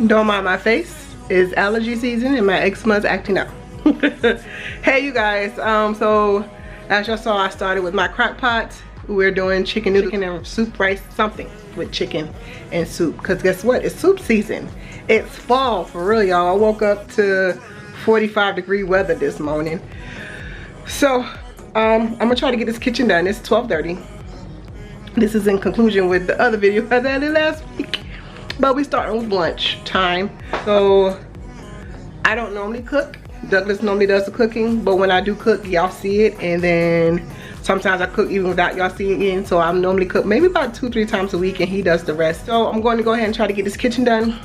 Don't mind my face. It's allergy season and my eczema's acting up. Hey you guys, so as y'all saw, I started with my crock pot. We're doing chicken noodle and soup, rice, something with chicken and soup. Cause guess what? It's soup season. It's fall for real, y'all. I woke up to 45-degree weather this morning. So I'm gonna try to get this kitchen done. It's 12:30. This is in conclusion with the other video I did last week. But we starting with lunch time. So I don't normally cook. Douglas normally does the cooking, but when I do cook, y'all see it. And then sometimes I cook even without y'all seeing it. So I'm normally cook maybe about 2-3 times a week, and he does the rest. So I'm going to go ahead and try to get this kitchen done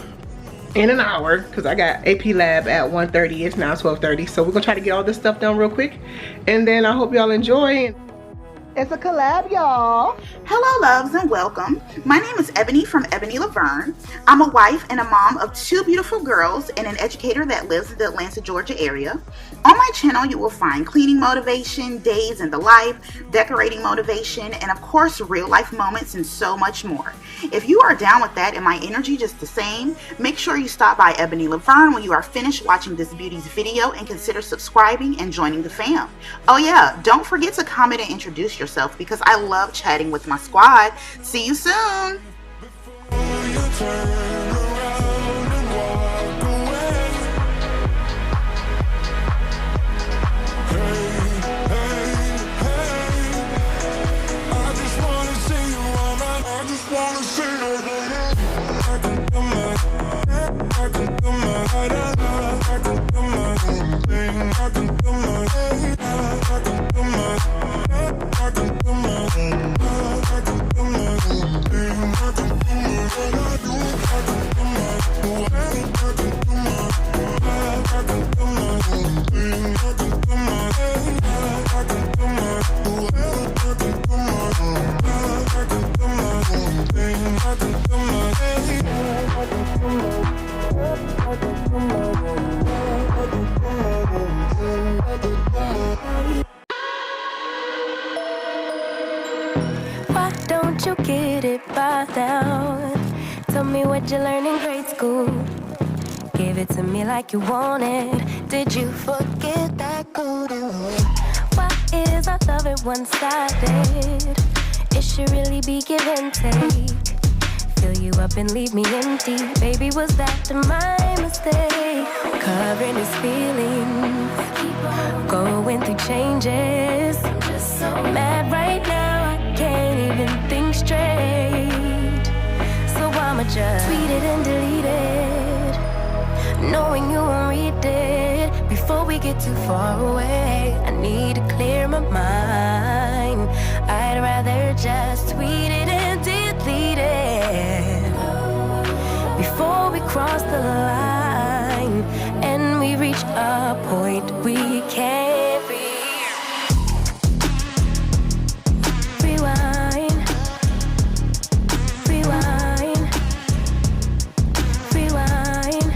in an hour, because I got AP lab at 1:30. It's now 12:30. So we're gonna try to get all this stuff done real quick, and then I hope y'all enjoy. It's a collab, y'all. Hello loves and welcome. My name is Ebony from Eboney Laverne. I'm a wife and a mom of 2 beautiful girls and an educator that lives in the Atlanta, Georgia area. On my channel you will find cleaning motivation, days in the life, decorating motivation, and of course real life moments and so much more. If you are down with that and my energy just the same, make sure you stop by Eboney Laverne when you are finished watching this beauty's video and consider subscribing and joining the fam. Oh yeah, don't forget to comment and introduce yourself because I love chatting with my squad. See you soon. Why don't you get it by now? Tell me what you learned in grade school. Give it to me like you want it. Did you forget that code? Why is our love it one-sided? It should really be give and take. Fill you up and leave me empty. Baby, was that my mistake? Covering his feelings, going through changes. I'm just so mad right now, I can't even think straight. So I'ma just tweet it and delete it, knowing you won't read it before we get too far away. I need to clear my mind. I'd rather just tweet it and delete it before we cross the line and we reach a point we can't reach. Rewind, rewind, rewind.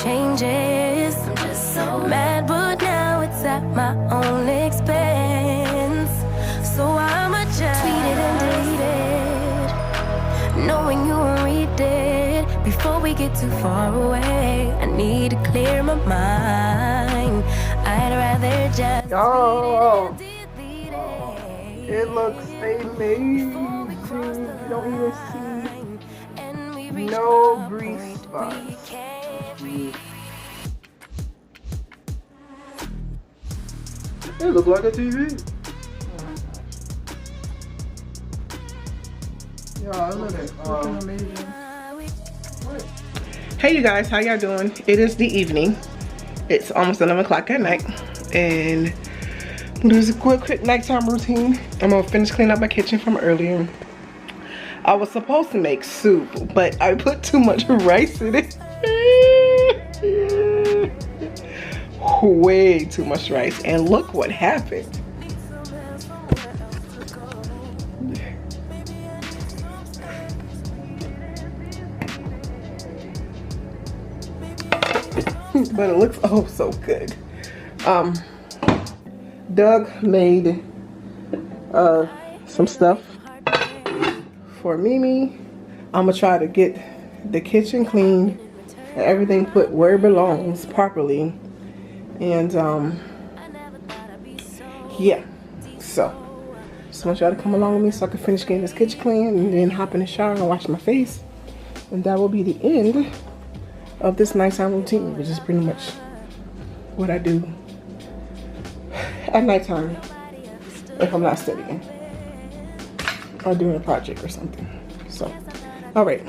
Changes. I'm just so mad, but now it's at my own expense. So I'ma just tweet it and delete it, knowing you won't read it before we get too far away. I need to clear my mind. I'd rather just Oh, tweet it and delete it looks amazing. You don't even see no grease spots. It looks like a TV. Yeah, look at it. Looking amazing. Hey you guys, how y'all doing? It is the evening. It's almost 11 o'clock at night, and there's a quick nighttime routine. I'm gonna finish cleaning up my kitchen from earlier. I was supposed to make soup, but I put too much rice in it. way too much rice, and look what happened. But it looks oh so good. Doug made some stuff for Mimi. I'm gonna try to get the kitchen clean and everything put where it belongs properly. And yeah, so just want y'all to come along with me so I can finish getting this kitchen clean and then hop in the shower and wash my face. And that will be the end of this nighttime routine, which is pretty much what I do at nighttime if I'm not studying or doing a project or something. So, all right.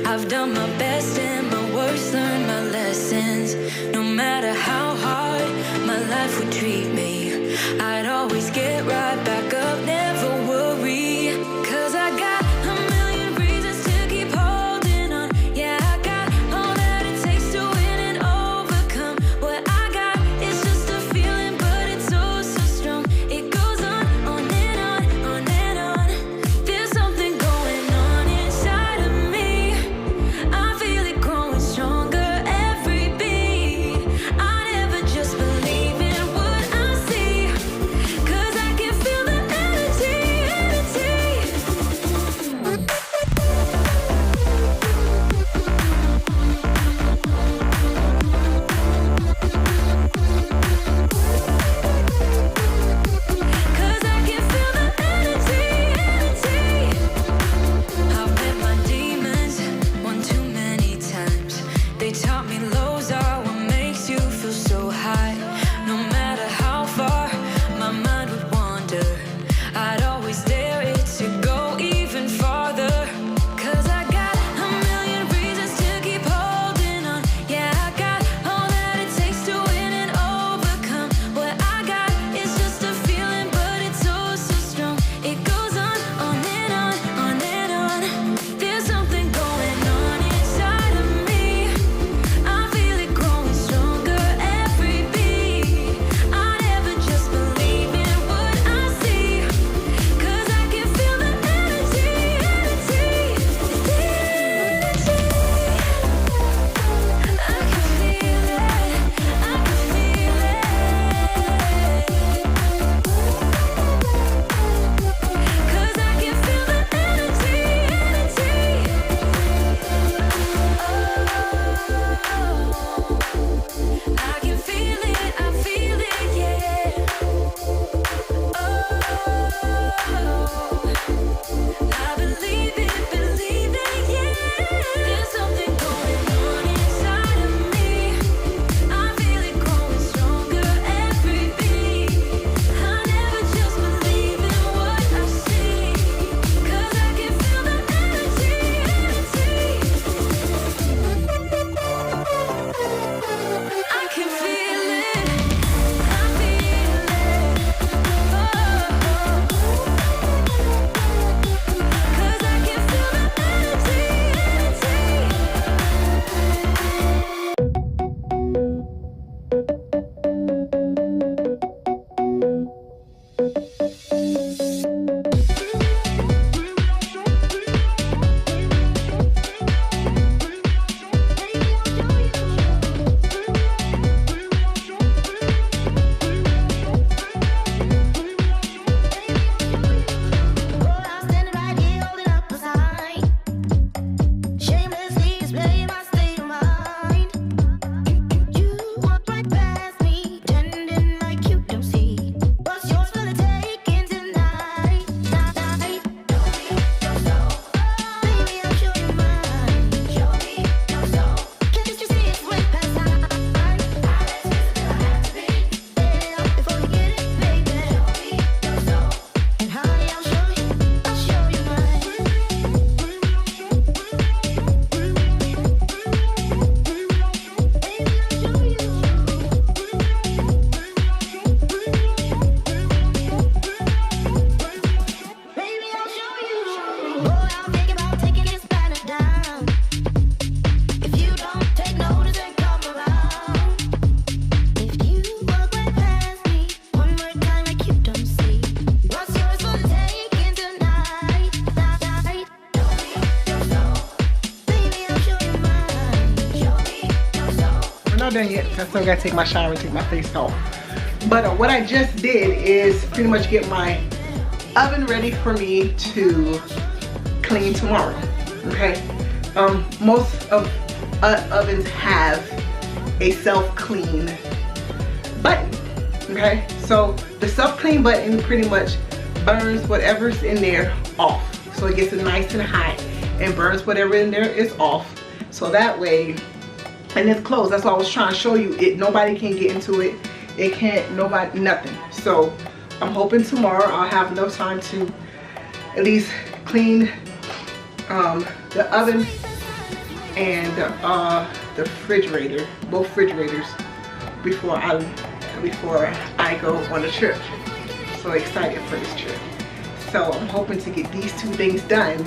I've done my best and my worst, learned my lessons. No matter how hard my life would treat me, I'd always get right back up, never worry. 'Cause I got a million reasons to keep holding on. Yeah, I got all that it takes to win and overcome. What I got is just a feeling, but it's so, so strong. It goes on and on, on and on. There's something going on inside of me. I feel it growing stronger every beat. I never just believe in what I see. done yet. I still gotta take my shower and take my face off. But what I just did is pretty much get my oven ready for me to clean tomorrow. Okay. Most of ovens have a self-clean button. Okay. So the self-clean button pretty much burns whatever's in there off. So it gets it nice and hot and burns whatever in there is off. So that way, and it's closed. That's what I was trying to show you. Nobody can get into it. It can't, nobody, nothing. So I'm hoping tomorrow I'll have enough time to at least clean the oven and the refrigerator, both refrigerators, before I go on a trip. So excited for this trip. So I'm hoping to get these two things done.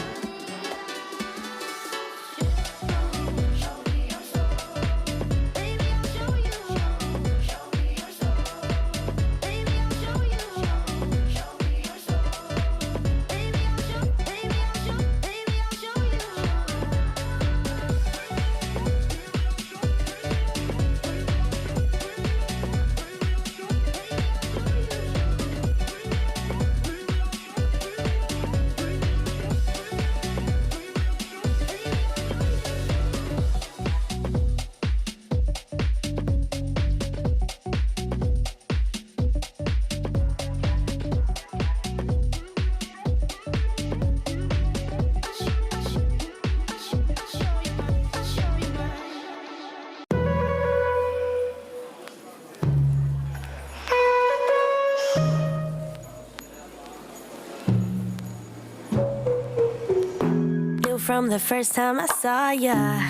From the first time I saw ya,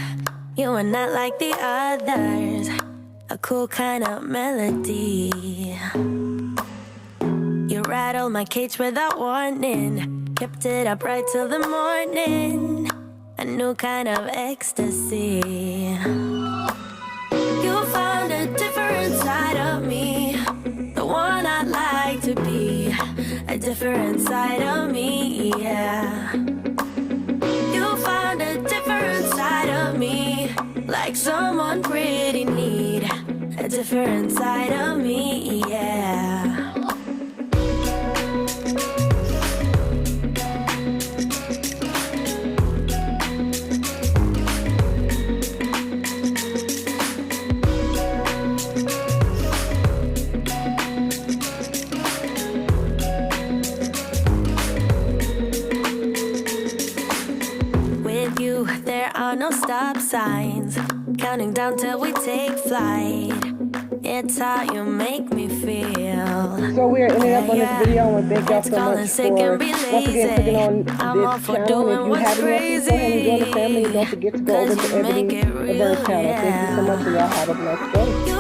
you were not like the others. A cool kind of melody. You rattled my cage without warning, kept it up right till the morning. A new kind of ecstasy. You found a different side of me, the one I'd like to be. A different side of me, yeah. Found a different side of me, like someone pretty neat. A different side of me, yeah. There are no stop signs, counting down till we take flight. It's how you make me feel. So we are ending up on this video. I want to thank y'all so much for once again clicking on this channel. If you haven't yet, go ahead and join the family. And don't forget to go over to Eboney Laverne channel. Thank you so much, and y'all have a blessed day.